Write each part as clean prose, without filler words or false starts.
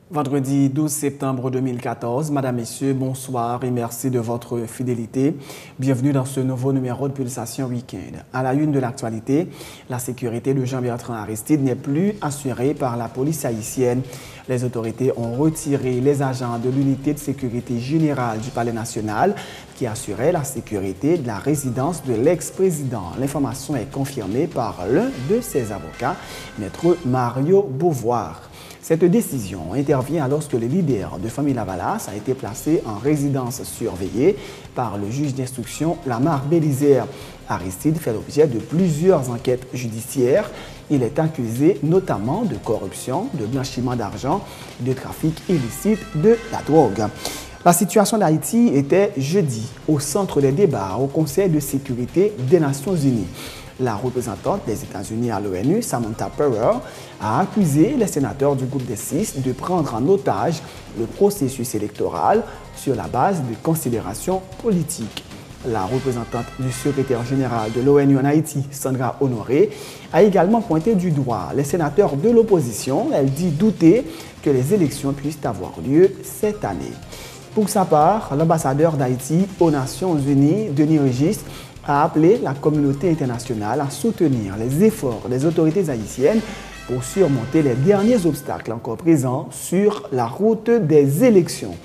Vendredi 12 septembre 2014, Madame, Messieurs, bonsoir et merci de votre fidélité. Bienvenue dans ce nouveau numéro de Pulsation Week-end. À la une de l'actualité, la sécurité de Jean-Bertrand Aristide n'est plus assurée par la police haïtienne. Les autorités ont retiré les agents de l'unité de sécurité générale du Palais national qui assurait la sécurité de la résidence de l'ex-président. L'information est confirmée par l'un de ses avocats, Maître Mario Beauvoir. Cette décision intervient alors que le leader de famille Lavalas a été placé en résidence surveillée par le juge d'instruction Lamar Bélisaire. Aristide fait l'objet de plusieurs enquêtes judiciaires. Il est accusé notamment de corruption, de blanchiment d'argent, de trafic illicite de la drogue. La situation d'Haïti était jeudi au centre des débats au Conseil de sécurité des Nations Unies. La représentante des États-Unis à l'ONU, Samantha Power, a accusé les sénateurs du groupe des 6 de prendre en otage le processus électoral sur la base de considérations politiques. La représentante du secrétaire général de l'ONU en Haïti, Sandra Honoré, a également pointé du doigt les sénateurs de l'opposition. Elle dit douter que les élections puissent avoir lieu cette année. Pour sa part, l'ambassadeur d'Haïti aux Nations Unies, Denis Régis, a appelé la communauté internationale à soutenir les efforts des autorités haïtiennes pour surmonter les derniers obstacles encore présents sur la route des élections.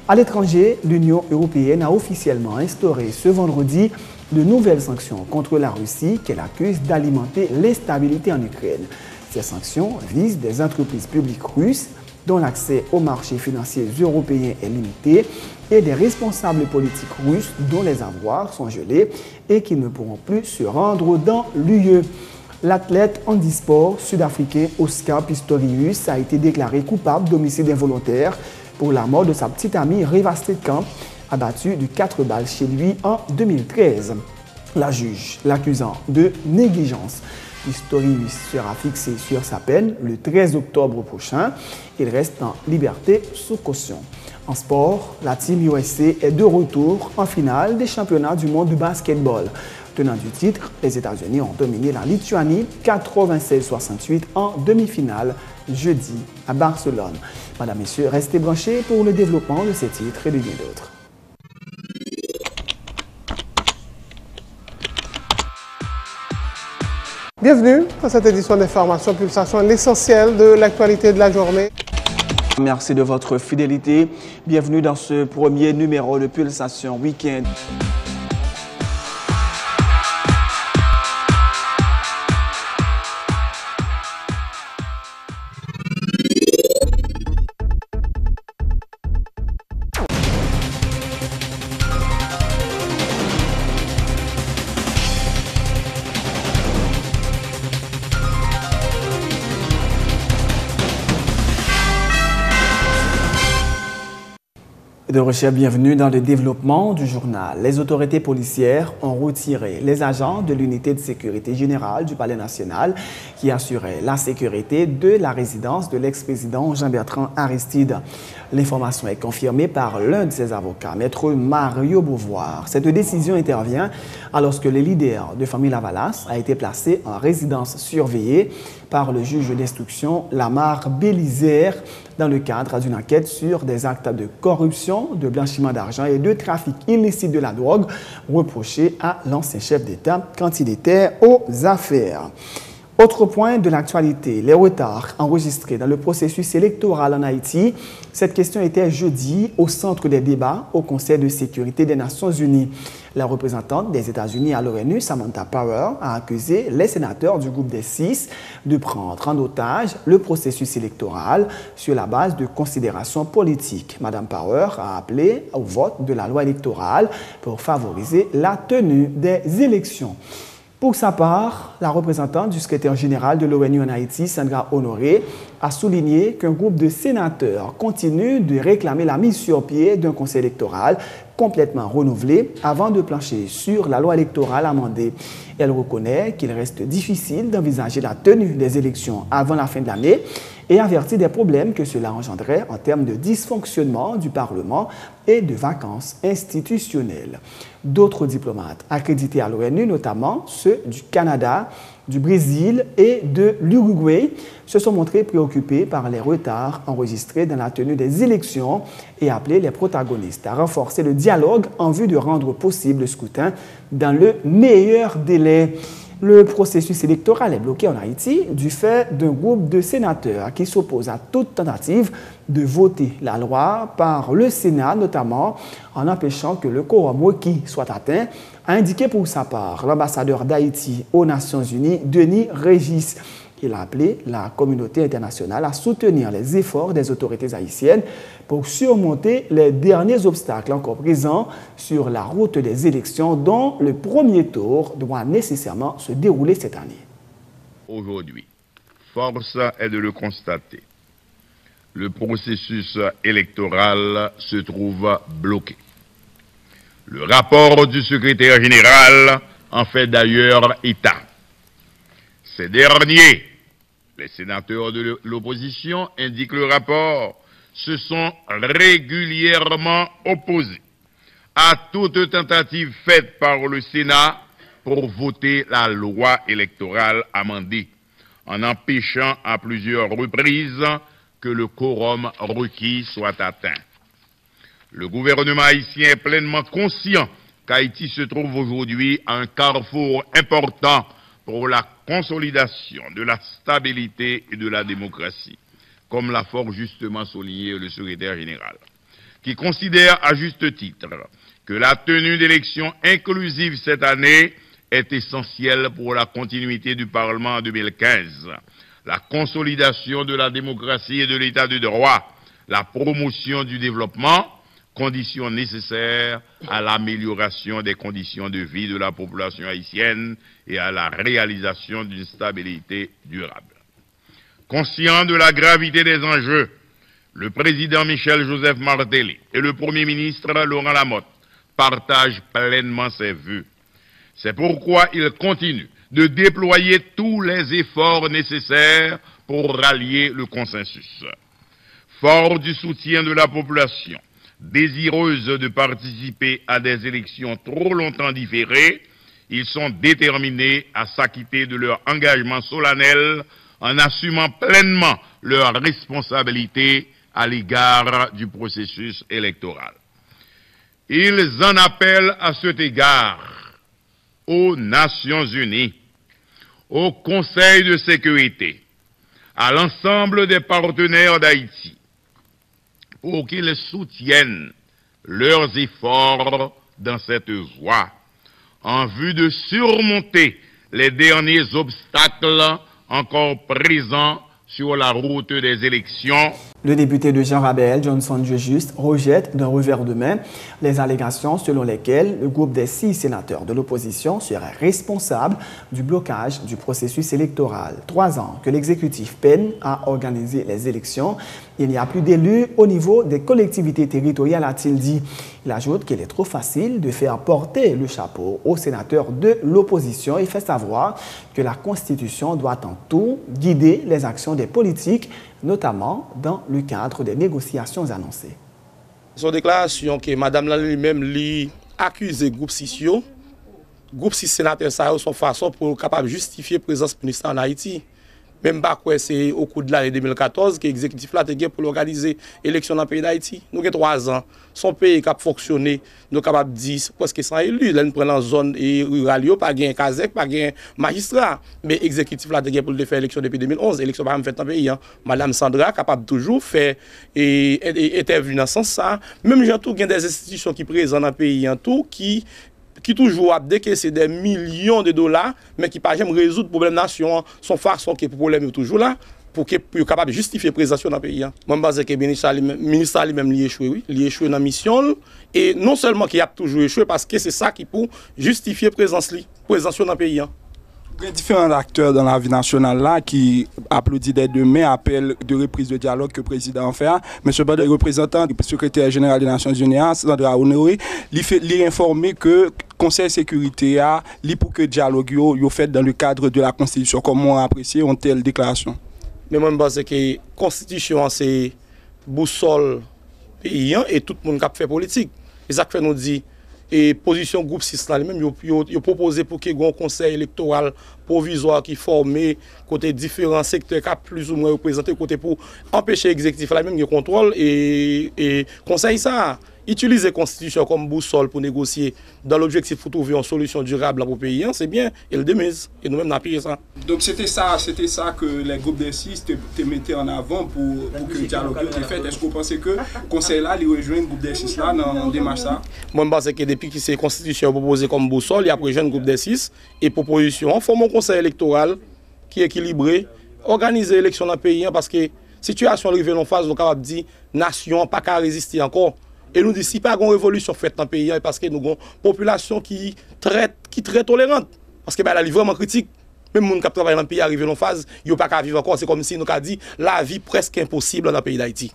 À l'étranger, l'Union européenne a officiellement instauré ce vendredi de nouvelles sanctions contre la Russie qu'elle accuse d'alimenter l'instabilité en Ukraine. Ces sanctions visent des entreprises publiques russes dont l'accès aux marchés financiers européens est limité et des responsables politiques russes dont les avoirs sont gelés et qui ne pourront plus se rendre dans l'UE. L'athlète handisport sud-africain Oscar Pistorius a été déclaré coupable d'homicide involontaire pour la mort de sa petite amie Reva Steenkamp, abattue de 4 balles chez lui en 2013. La juge l'accusant de négligence. Pistorius sera fixé sur sa peine le 13 octobre prochain. Il reste en liberté sous caution. En sport, la Team USA est de retour en finale des championnats du monde du basketball. Tenant du titre, les États-Unis ont dominé la Lituanie 96-68 en demi-finale jeudi à Barcelone. Madame, Messieurs, restez branchés pour le développement de ces titres et de bien d'autres. Bienvenue à cette édition d'Information Pulsation, l'essentiel de l'actualité de la journée. Merci de votre fidélité. Bienvenue dans ce premier numéro de Pulsation Week-end. De recherche, bienvenue dans le développement du journal. Les autorités policières ont retiré les agents de l'unité de sécurité générale du Palais national qui assurait la sécurité de la résidence de l'ex-président Jean-Bertrand Aristide. L'information est confirmée par l'un de ses avocats, Maître Mario Beauvoir. Cette décision intervient alors que le leader de famille Lavalas a été placé en résidence surveillée par le juge d'instruction Lamar Bélisaire dans le cadre d'une enquête sur des actes de corruption, de blanchiment d'argent et de trafic illicite de la drogue reprochés à l'ancien chef d'État quand il était aux affaires. Autre point de l'actualité, les retards enregistrés dans le processus électoral en Haïti. Cette question était jeudi au centre des débats au Conseil de sécurité des Nations Unies. La représentante des États-Unis à l'ONU, Samantha Power, a accusé les sénateurs du groupe des 6 de prendre en otage le processus électoral sur la base de considérations politiques. Madame Power a appelé au vote de la loi électorale pour favoriser la tenue des élections. Pour sa part, la représentante du secrétaire général de l'ONU en Haïti, Sandra Honoré, a souligné qu'un groupe de sénateurs continue de réclamer la mise sur pied d'un conseil électoral complètement renouvelé avant de plancher sur la loi électorale amendée. Elle reconnaît qu'il reste difficile d'envisager la tenue des élections avant la fin de l'année et avertit des problèmes que cela engendrait en termes de dysfonctionnement du Parlement et de vacances institutionnelles. D'autres diplomates accrédités à l'ONU, notamment ceux du Canada, du Brésil et de l'Uruguay se sont montrés préoccupés par les retards enregistrés dans la tenue des élections et appelé les protagonistes à renforcer le dialogue en vue de rendre possible le scrutin dans le meilleur délai. Le processus électoral est bloqué en Haïti du fait d'un groupe de sénateurs qui s'oppose à toute tentative de voter la loi par le Sénat, notamment en empêchant que le quorum requis soit atteint, a indiqué pour sa part l'ambassadeur d'Haïti aux Nations Unies, Denis Régis. Il a appelé la communauté internationale à soutenir les efforts des autorités haïtiennes pour surmonter les derniers obstacles encore présents sur la route des élections dont le premier tour doit nécessairement se dérouler cette année. Aujourd'hui, force est de le constater. Le processus électoral se trouve bloqué. Le rapport du secrétaire général en fait d'ailleurs état. Ces derniers, les sénateurs de l'opposition, indiquent le rapport, se sont régulièrement opposés à toute tentative faite par le Sénat pour voter la loi électorale amendée, en empêchant à plusieurs reprises que le quorum requis soit atteint. Le gouvernement haïtien est pleinement conscient qu'Haïti se trouve aujourd'hui à un carrefour important pour la consolidation de la stabilité et de la démocratie, comme l'a fort justement souligné le secrétaire général, qui considère à juste titre que la tenue d'élections inclusives cette année est essentielle pour la continuité du Parlement en 2015, la consolidation de la démocratie et de l'état de droit, la promotion du développement, conditions nécessaires à l'amélioration des conditions de vie de la population haïtienne et à la réalisation d'une stabilité durable. Conscient de la gravité des enjeux, le président Michel-Joseph Martelly et le premier ministre Laurent Lamotte partagent pleinement ses vues. C'est pourquoi il continue de déployer tous les efforts nécessaires pour rallier le consensus. Fort du soutien de la population, désireuse de participer à des élections trop longtemps différées, ils sont déterminés à s'acquitter de leur engagement solennel en assumant pleinement leurs responsabilités à l'égard du processus électoral. Ils en appellent à cet égard aux Nations Unies, au Conseil de sécurité, à l'ensemble des partenaires d'Haïti, pour qu'ils soutiennent leurs efforts dans cette voie, en vue de surmonter les derniers obstacles encore présents sur la route des élections. Le député de Jean-Rabel, Johnson Juste, rejette d'un revers de main les allégations selon lesquelles le groupe des 6 sénateurs de l'opposition serait responsable du blocage du processus électoral. 3 ans que l'exécutif peine à organiser les élections, il n'y a plus d'élus au niveau des collectivités territoriales, a-t-il dit. Il ajoute qu'il est trop facile de faire porter le chapeau aux sénateurs de l'opposition et fait savoir que la Constitution doit en tout guider les actions des politiques, notamment dans le cadre des négociations annoncées. Son déclaration que Mme lui-même lui accuse le groupe 6 sénateurs ça son façon pour capable justifier la présence ministre en Haïti. Même pas quoi c'est au cours de l'année 2014 que l'exécutif là était pour organiser l'élection dans le pays d'Haïti. Nous avons 3 ans, son pays qui a fonctionné, nous sommes capables de dire presque sans élu. Là nous prenons la zone rurale, pas de Kazek, pas de magistrat. Mais l'exécutif là était pour le faire l'élection depuis 2011, l'élection pas faite dans le pays. Madame Sandra capable toujours faire et intervenir dans ce sens ça. Même j'ai tout des institutions qui présentes dans le pays en tout qui toujours a décaissé des millions de dollars, mais qui ne peuvent jamais résoudre le problème de la nation, son façon que le problème est toujours là, pour qu'il soit capable de justifier la présence dans le pays. Moi, je pense que le ministre lui-même a échoué, oui. Il a échoué dans la mission, et non seulement qu'il a toujours échoué, parce que c'est ça qui peut justifier la présence dans le pays. Il y a différents acteurs dans la vie nationale là qui applaudissent dès demain, appellent de reprise de dialogue que le président fait. Mais ce le représentant du secrétaire général des Nations Unies, Sandra Honoré, il informé que le Conseil de sécurité a pour que le dialogue soit fait dans le cadre de la Constitution. Comment apprécier une telle déclaration? Mais moi, je pense que la Constitution, c'est boussole paysan et tout le monde qui fait politique. Et ça fait nous dit et position groupe 6 là même yo proposé pour qu'il y ait un conseil électoral provisoire qui formé côté différents secteurs qui plus ou moins représenté côté pour empêcher l'exécutif là même le contrôle et conseil ça utiliser la constitution comme boussole pour négocier dans l'objectif pour trouver une solution durable pour le pays, c'est bien, et le démise. Et nous-mêmes, on a payé ça. Donc c'était ça que les groupes des 6 te mettaient en avant pour que le dialogue soit fait. Est-ce que vous pensez que le conseil là, il rejoint le groupe des 6 là dans la démarche ça? Moi, je pense que depuis que c'est la constitution proposée comme boussole, il y a rejoint le groupe des 6 et proposition, on forme un conseil électoral qui est équilibré, organiser l'élection dans le pays, parce que la situation arrive en phase, donc on va dire, nation pas qu'à résister encore. Et nous disons, si pas une révolution faite dans le pays, parce que nous avons une population qui est très tolérante. Parce que elle est vraiment critique. Même les gens qui travaillent dans le pays arrivent en phase, ils n'ont pas qu'à vivre encore. C'est comme si nous avons dit la vie presque impossible dans le pays d'Haïti.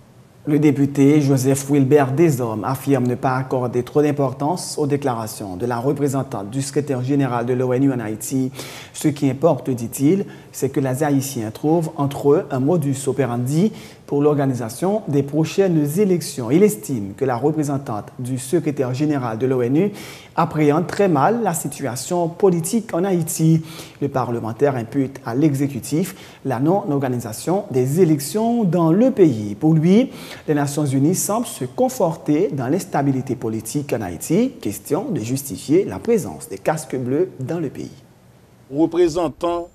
Le député Joseph Wilbert Desormes affirme ne pas accorder trop d'importance aux déclarations de la représentante du secrétaire général de l'ONU en Haïti. Ce qui importe, dit-il, c'est que les Haïtiens trouvent entre eux un modus operandi pour l'organisation des prochaines élections. Il estime que la représentante du secrétaire général de l'ONU appréhende très mal la situation politique en Haïti. Le parlementaire impute à l'exécutif la non-organisation des élections dans le pays. Pour lui, les Nations Unies semblent se conforter dans l'instabilité politique en Haïti. Question de justifier la présence des casques bleus dans le pays. Représentant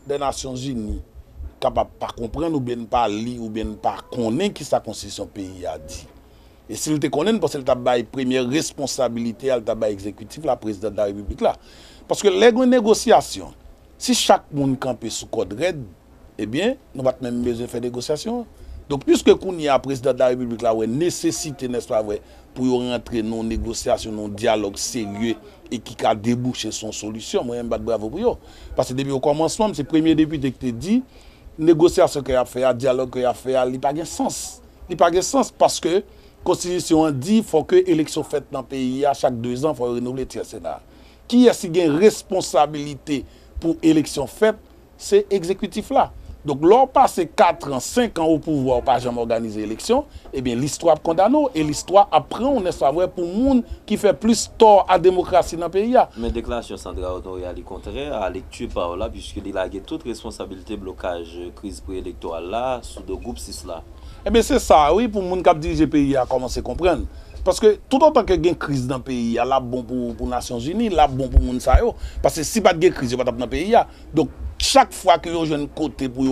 des Nations Unies, capable de pas comprendre ou bien pas lire ou bien pas connaître qui sa constitution pays a dit. Et s'il te connaît, parce qu'il a la première responsabilité, il a exécutif, la présidente de la République là. Parce que les négociations, si chaque monde campe sous code red, eh bien, nous n'avons pas même besoin de faire des négociations. Donc, puisque qu'on y a président de la République là, nécessité, n'est-ce pas vrai, pour rentrer dans une négociation, dans un dialogue sérieux et qui a débouché son solution, moi, je me bravo pour eux. Parce que depuis au commencement, c'est le premier député qui te dit, négociation qu'il a fait, dialogue qu'il a fait, il n'a pas de sens. Il n'a pas de sens parce que la Constitution dit qu'il faut que l'élection faite dans le pays, à chaque 2 ans, il faut renouveler le Sénat. Qui est-ce qui a une responsabilité pour l'élection faite? C'est l'exécutif là. Donc, lors passe 4 ans, 5 ans au pouvoir, pas jamais organiser l'élection, eh bien, l'histoire condamne et l'histoire apprend, on est vrai, pour le monde qui fait plus tort à la démocratie dans le pays. Mais déclaration Sandra Honoré est contraire à la lecture par là, puisqu'il a toute responsabilité blocage crise préélectorale là, sous le groupe 6 là. Eh bien, c'est ça, oui, pour le monde qui a dirigé le pays, à commencer à comprendre. Parce que tout autant qu'il y a une crise dans le pays, là bon pour les Nations Unies, là bon pour le monde. Parce que si pas de crise, il n'y a pas dans le pays. Donc, chaque fois que vous avez un côté pour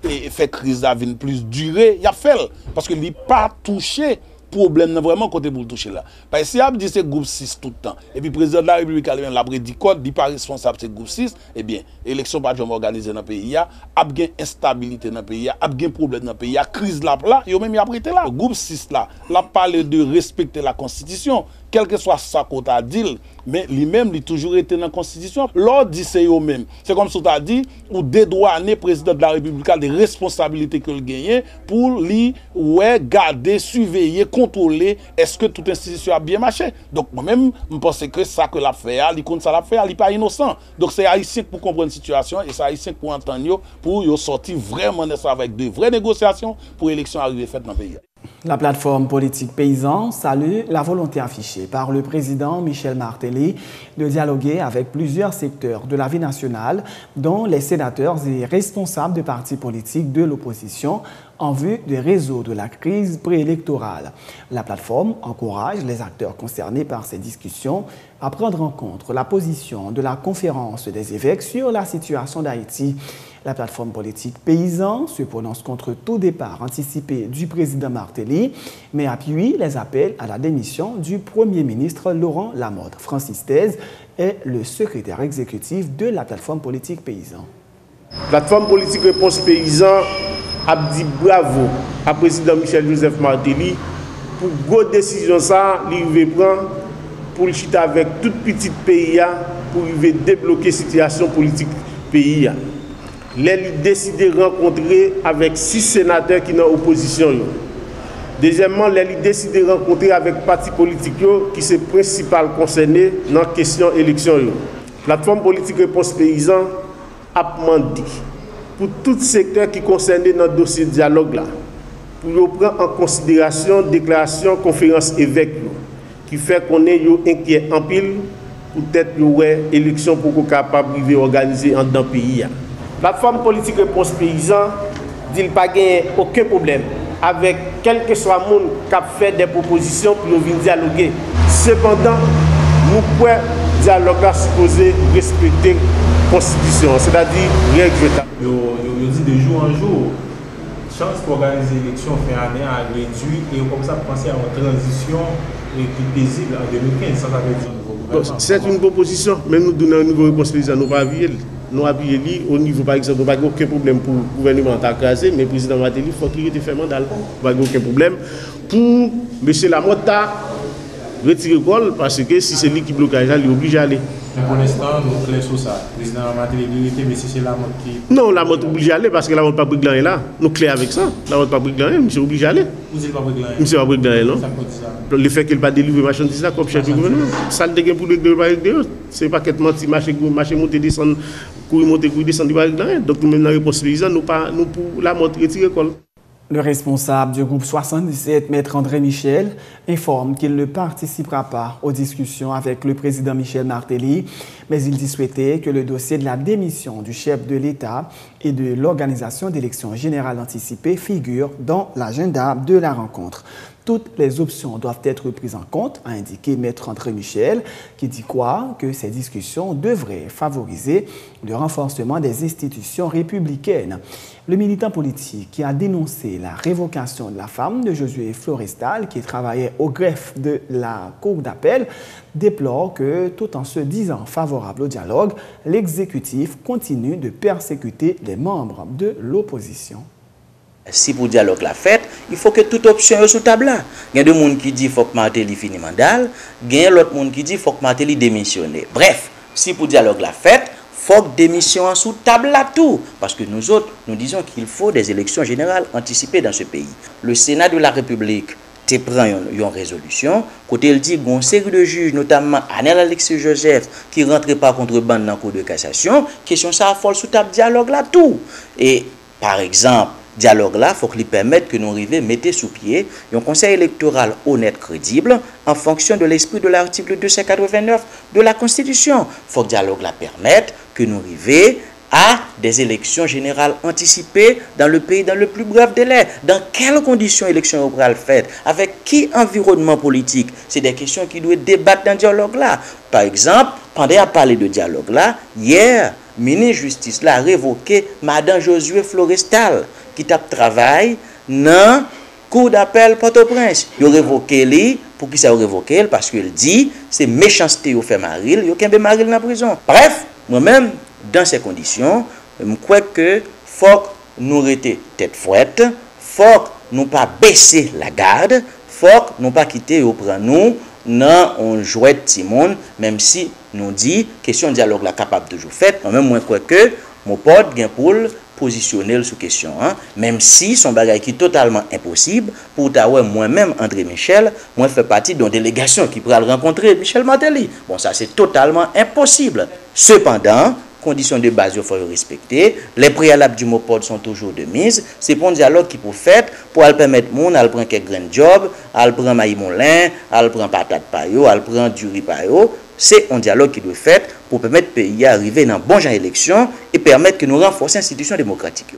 faire crise à venir plus durer, il y a fait. Parce que il n'est pas touché. Problème vraiment côté pour le toucher là. Parce que si on dit c'est groupe 6 tout le temps, et puis le président de la République a l'a prédit code, il n'est pas responsable de groupe 6, eh bien, l'élection pas jamais organisée dans le pays, il y a une instabilité dans le pays, il y a un problème dans le pays, il y a crise là, il y a même prêté là. Le groupe 6 là, il parle de respecter la Constitution, quel que soit ça qu'on a dit, mais lui-même, il a toujours été dans la Constitution. L'ordre dit c'est eux-mêmes. C'est comme si tu as dit, ou dédouaner le président de la République des responsabilités qu'il gagne pour lui garder, surveiller, contrôler est-ce que toute institution a bien marché. Donc moi-même, je pense que ça que l'a fait, il compte ça l'a fait, il n'est pas innocent. Donc c'est haïtien pour comprendre la situation et c'est haïtien pour entendre pour sortir vraiment avec de vraies négociations pour l'élection arrivée faite dans le pays. La plateforme politique paysan salue la volonté affichée par le président Michel Martelly de dialoguer avec plusieurs secteurs de la vie nationale, dont les sénateurs et responsables de partis politiques de l'opposition, en vue de résoudre la crise préélectorale. La plateforme encourage les acteurs concernés par ces discussions à prendre en compte la position de la conférence des évêques sur la situation d'Haïti. La plateforme politique paysan se prononce contre tout départ anticipé du président Martelly, mais appuie les appels à la démission du Premier ministre Laurent Lamotte. Francis Thèse est le secrétaire exécutif de la plateforme politique paysan. Plateforme politique réponse paysan a dit bravo à président Michel Joseph Martelly pour grosse décision ça, il prendre pour le chita avec tout petit pays pour débloquer la situation politique pays. Il a décidé de rencontrer avec 6 sénateurs qui sont en opposition. Deuxièmement, il a décidé de rencontrer avec les partis politiques qui sont principaux concernés dans la question élection. La plateforme politique réponse paysan a demandé pour tout secteur qui est concerné dans le dossier de dialogue, là, pour prendre en considération la déclaration conférence évêque qui fait qu'on est inquiet en pile peut-être ouais élection pour qu'on capable de organiser en dans pays. La plateforme politique réponse paysan dit pas gagner aucun problème avec quel que soit le monde qui a fait des propositions pour venir dialoguer. Cependant, nous pouvons dialogue supposé respecter la Constitution, c'est-à-dire règle. Yo dit de jour en jour, chance pour organiser l'élection fin année a réduit et comme ça penser à une transition plus paisible en 2015 sans avoir besoin de nouveau gouvernement. C'est une proposition, mais nous donnons une nouvelle réponse paysan, nous pas appuyer. Nous appuyons au niveau, par exemple, pas aucun problème pour le gouvernement d'Akrasé, mais le président Martelly, il faut qu'il ait fait mandat. Pas aucun problème. Pour M. Lamotta, retirer le col, parce que si c'est lui qui bloque, il est obligé d'aller. Mais pour l'instant, nous clés sur ça. Le président Martelly est mais si c'est Lamotta qui. Non, Lamotta est obligé d'aller parce que Lamotta n'a pas pris de là. Nous clés avec ça. Lamotta n'a pas pris de monsieur est obligé d'aller. Vous n'avez pas pris de monsieur n'a pas pris de non. Le fait qu'il n'a pas délivré marchandise comme chef du gouvernement, ça le dégage pour le gouvernement. C'est pas qu'être menti, marché monter, descendre, courir, monter, courir, descendre, il va rien. Donc nous, même dans la réponse paysanne, nous pour Lamotta retirer le col. Le responsable du groupe 77, Maître André Michel, informe qu'il ne participera pas aux discussions avec le président Michel Martelly, mais il dit souhaiter que le dossier de la démission du chef de l'État et de l'organisation d'élections générales anticipées figure dans l'agenda de la rencontre. Toutes les options doivent être prises en compte, a indiqué Maître André Michel, qui dit quoi? Que ces discussions devraient favoriser le renforcement des institutions républicaines. Le militant politique qui a dénoncé la révocation de la femme de Josué Florestal, qui travaillait au greffe de la Cour d'appel, déplore que, tout en se disant favorable au dialogue, l'exécutif continue de persécuter les membres de l'opposition. Si pour dialogue la fête, il faut que toute option soit sous table là. Il y a des gens qui disent qu'il faut que Martelly finisse mandat, il y a l'autre monde qui dit qu'il faut que Martelly démissionne. Bref, si pour dialogue la fête, il faut que démission soit sous table là tout. Parce que nous autres, nous disons qu'il faut des élections générales anticipées dans ce pays. Le Sénat de la République te prend une résolution, côté il dit qu'il y a une série de juges, notamment Anel Alexis Joseph, qui ne rentrent pas contre bande dans la Cour de cassation, question ça, il faut sous table dialogue là tout. Et par exemple, dialogue là, il faut qu'il permette que nous arrivions à mettre sous pied un conseil électoral honnête, crédible, en fonction de l'esprit de l'article 289 de la Constitution. Il faut que le dialogue là permette que nous arrivions à des élections générales anticipées dans le pays dans le plus bref délai. Dans quelles conditions l'élection pourra le faire? Avec qui environnement politique? C'est des questions qui doivent débattre dans le dialogue là. Par exemple, pendant à parler de dialogue là, hier, le ministre de la Justice a révoqué Mme Josué Florestal, qui tape travail dans la Cour d'appel Port-au-Prince. Il a révoqué lui, pour qui ça a révoqué? Parce qu'il dit c'est méchanceté au fait Maril, il a Maril dans la prison. Bref, moi-même, dans ces conditions, je crois que faut que nous restions tête fouette, faut que nous pas baisser la garde, faut que nous pas quitter au prend nous dans on jouet petit monde, même si nous dit question de dialogue la capable de jouer fait, moi-même moi crois que mon pote gain pour positionner sous question, hein? Même si son bagage qui est totalement impossible, pour moi-même, André Michel, moi je fais partie d'une délégation qui pourra rencontrer Michel Martelly. Bon, ça c'est totalement impossible. Cependant, conditions de base, il faut respecter. Les préalables du MOPOD sont toujours de mise. C'est pour un dialogue qui peut faire pour permettre aux gens à prendre quelques grains de job, à prendre maïs moulin, à prendre patate payo, à prendre du riz payo. C'est un dialogue qui doit faire pour permettre au pays d'arriver dans bon genre d'élection et permettre que nous renforcions l'institution démocratique.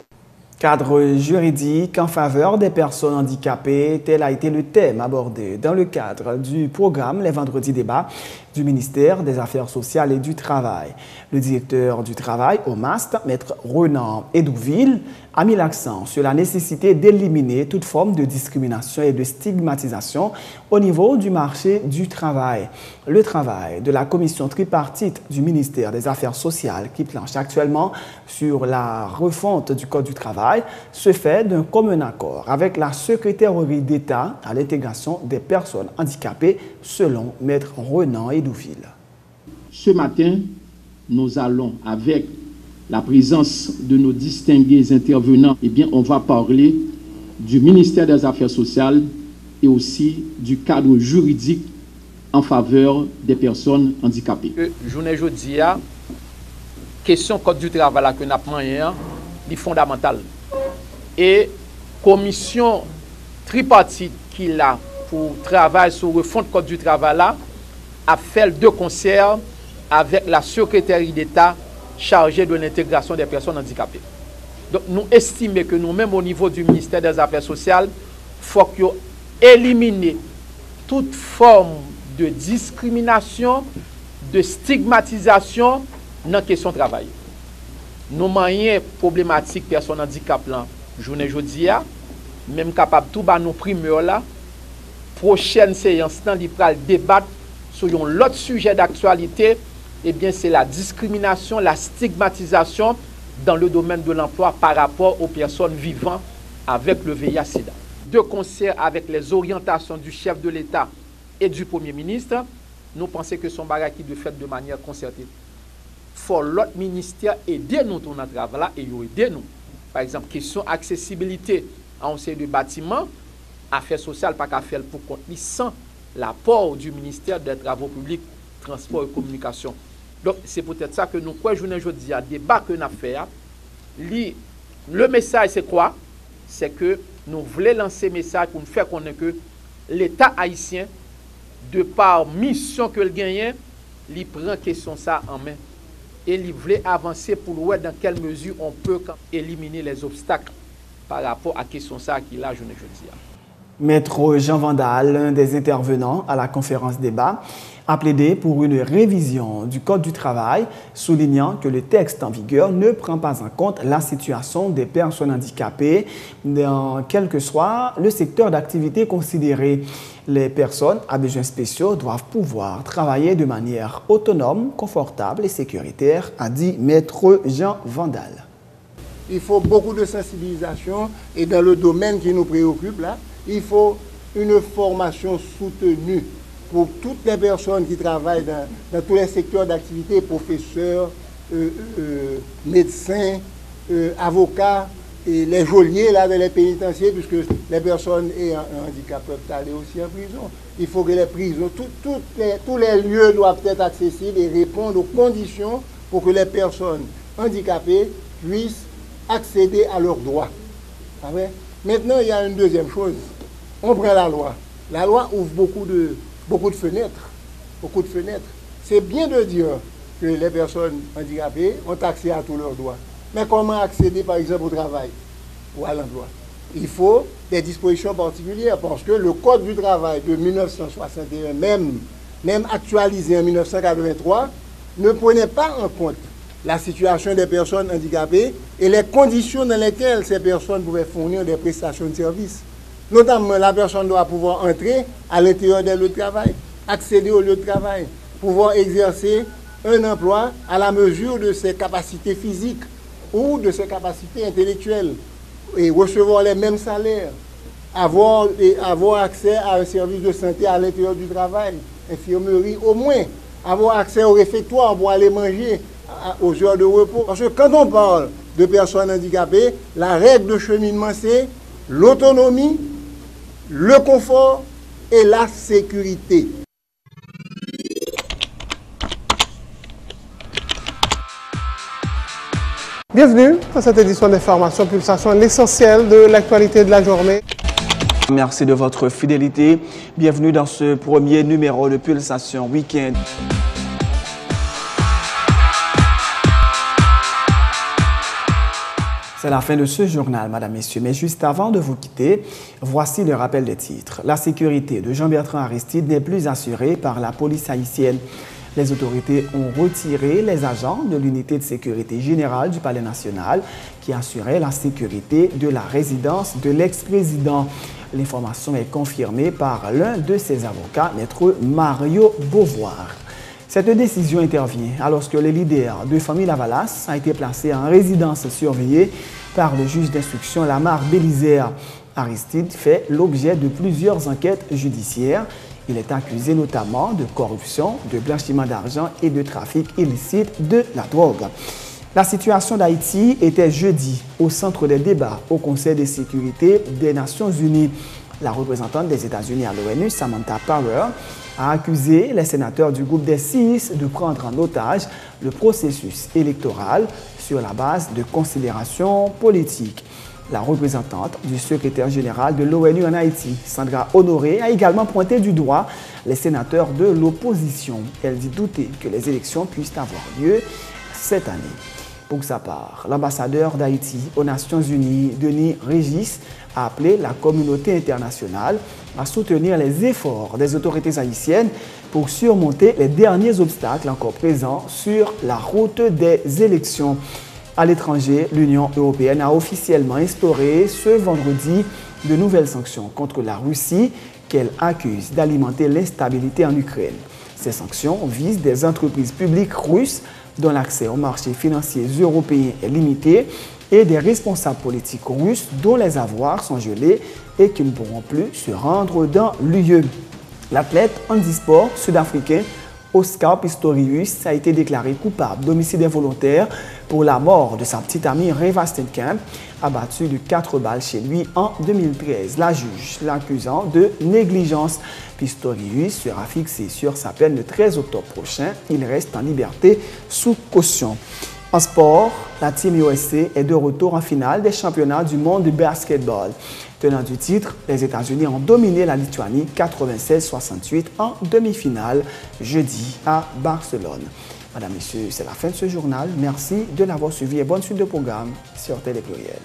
Cadre juridique en faveur des personnes handicapées, tel a été le thème abordé dans le cadre du programme Les Vendredis Débats du ministère des Affaires sociales et du Travail. Le directeur du Travail au MAST, Maître Renan Edouville, a mis l'accent sur la nécessité d'éliminer toute forme de discrimination et de stigmatisation au niveau du marché du travail. Le travail de la commission tripartite du ministère des Affaires sociales qui planche actuellement sur la refonte du Code du travail se fait d'un commun accord avec la secrétaire d'État à l'intégration des personnes handicapées selon Maître Renan Edouville. Ce matin, nous allons avec la présence de nos distingués intervenants, eh bien, on va parler du ministère des Affaires sociales et aussi du cadre juridique en faveur des personnes handicapées. Journée jeudi, question code du travail que nous avons est fondamentale. Et commission tripartite qui l'a pour travail sur le fond de code du travail là, a fait de concert avec la secrétaire d'État chargée de l'intégration des personnes handicapées. Donc nous estimons que nous-mêmes au niveau du ministère des Affaires sociales, il faut éliminer toute forme de discrimination, de stigmatisation dans la question du travail. Nous avons problématique personnes handicapées là, journée jeudi, même capable tout bas nous primeurs là, prochaine séance dans l'IPRAL débattre sur l'autre sujet d'actualité, eh bien c'est la discrimination, la stigmatisation dans le domaine de l'emploi par rapport aux personnes vivant avec le VIH-Sida. De concert avec les orientations du chef de l'État et du Premier ministre, nous pensons que son bagage qui doit fait de manière concertée. Faut l'autre ministère aider nous dans notre travail là et aider nous. Par exemple, question accessibilité à un série de bâtiments, affaires sociales pas qu'à faire pour compte sans l'apport du ministère des Travaux publics, Transport et Communication. Donc c'est peut-être ça que nous croyons aujourd'hui à débat que nous avons fait. Le message c'est quoi? C'est que nous voulons lancer un message pour nous faire connaître que l'État haïtien, de par mission que le gagne, il prend question ça en main. Et il voulait avancer pour voir dans quelle mesure on peut éliminer les obstacles par rapport à la question ça qu'il a aujourd'hui. Maître Jean Vandal, l'un des intervenants à la conférence débat, a plaidé pour une révision du Code du travail, soulignant que le texte en vigueur ne prend pas en compte la situation des personnes handicapées dans quel que soit le secteur d'activité considéré. Les personnes à besoins spéciaux doivent pouvoir travailler de manière autonome, confortable et sécuritaire, a dit Maître Jean Vandal. Il faut beaucoup de sensibilisation et dans le domaine qui nous préoccupe là, il faut une formation soutenue pour toutes les personnes qui travaillent dans tous les secteurs d'activité, professeurs, médecins, avocats, et les geôliers là, dans les pénitentiaires, puisque les personnes ayant un handicap peuvent aller aussi en prison. Il faut que les prisons, tous les lieux doivent être accessibles et répondre aux conditions pour que les personnes handicapées puissent accéder à leurs droits. Maintenant, il y a une deuxième chose. On prend la loi. La loi ouvre beaucoup de fenêtres. Beaucoup de fenêtres. C'est bien de dire que les personnes handicapées ont accès à tous leurs droits. Mais comment accéder, par exemple, au travail ou à l'emploi? Il faut des dispositions particulières parce que le Code du travail de 1961, même actualisé en 1983, ne prenait pas en compte la situation des personnes handicapées et les conditions dans lesquelles ces personnes pouvaient fournir des prestations de services. Notamment, la personne doit pouvoir entrer à l'intérieur des lieux de travail, accéder au lieu de travail, pouvoir exercer un emploi à la mesure de ses capacités physiques ou de ses capacités intellectuelles et recevoir les mêmes salaires, avoir accès à un service de santé à l'intérieur du travail, infirmerie au moins, avoir accès au réfectoire pour aller manger aux heures de repos. Parce que quand on parle de personnes handicapées, la règle de cheminement c'est l'autonomie, le confort et la sécurité. Bienvenue dans cette édition d'Information Pulsation, l'essentiel de l'actualité de la journée. Merci de votre fidélité. Bienvenue dans ce premier numéro de Pulsation Week-end. C'est la fin de ce journal, Madame, Messieurs. Mais juste avant de vous quitter, voici le rappel des titres. La sécurité de Jean-Bertrand Aristide n'est plus assurée par la police haïtienne. Les autorités ont retiré les agents de l'unité de sécurité générale du Palais national qui assurait la sécurité de la résidence de l'ex-président. L'information est confirmée par l'un de ses avocats, Maître Mario Beauvoir. Cette décision intervient alors que le leader de famille Lavalas a été placé en résidence surveillée par le juge d'instruction Lamar Bélisère. Aristide fait l'objet de plusieurs enquêtes judiciaires. Il est accusé notamment de corruption, de blanchiment d'argent et de trafic illicite de la drogue. La situation d'Haïti était jeudi au centre des débats au Conseil de sécurité des Nations Unies. La représentante des États-Unis à l'ONU, Samantha Power, a accusé les sénateurs du groupe des 6 de prendre en otage le processus électoral sur la base de considérations politiques. La représentante du secrétaire général de l'ONU en Haïti, Sandra Honoré, a également pointé du doigt les sénateurs de l'opposition. Elle dit douter que les élections puissent avoir lieu cette année. Pour sa part, l'ambassadeur d'Haïti aux Nations Unies, Denis Régis, a appelé la communauté internationale à soutenir les efforts des autorités haïtiennes pour surmonter les derniers obstacles encore présents sur la route des élections. À l'étranger, l'Union européenne a officiellement instauré ce vendredi de nouvelles sanctions contre la Russie qu'elle accuse d'alimenter l'instabilité en Ukraine. Ces sanctions visent des entreprises publiques russes dont l'accès aux marchés financiers européens est limité et des responsables politiques russes dont les avoirs sont gelés et qui ne pourront plus se rendre dans l'UE. L'athlète handisport sud-africain Oscar Pistorius a été déclaré coupable d'homicide involontaire pour la mort de sa petite amie Reva Steenkamp, abattue de 4 balles chez lui en 2013. La juge l'accusant de négligence. Pistorius sera fixé sur sa peine le 13 octobre prochain. Il reste en liberté sous caution. En sport, la Team USA est de retour en finale des championnats du monde de basketball. Tenant du titre, les États-Unis ont dominé la Lituanie 96-68 en demi-finale jeudi à Barcelone. Madame, Messieurs, c'est la fin de ce journal. Merci de l'avoir suivi et bonne suite de programme sur Télé Pluriel.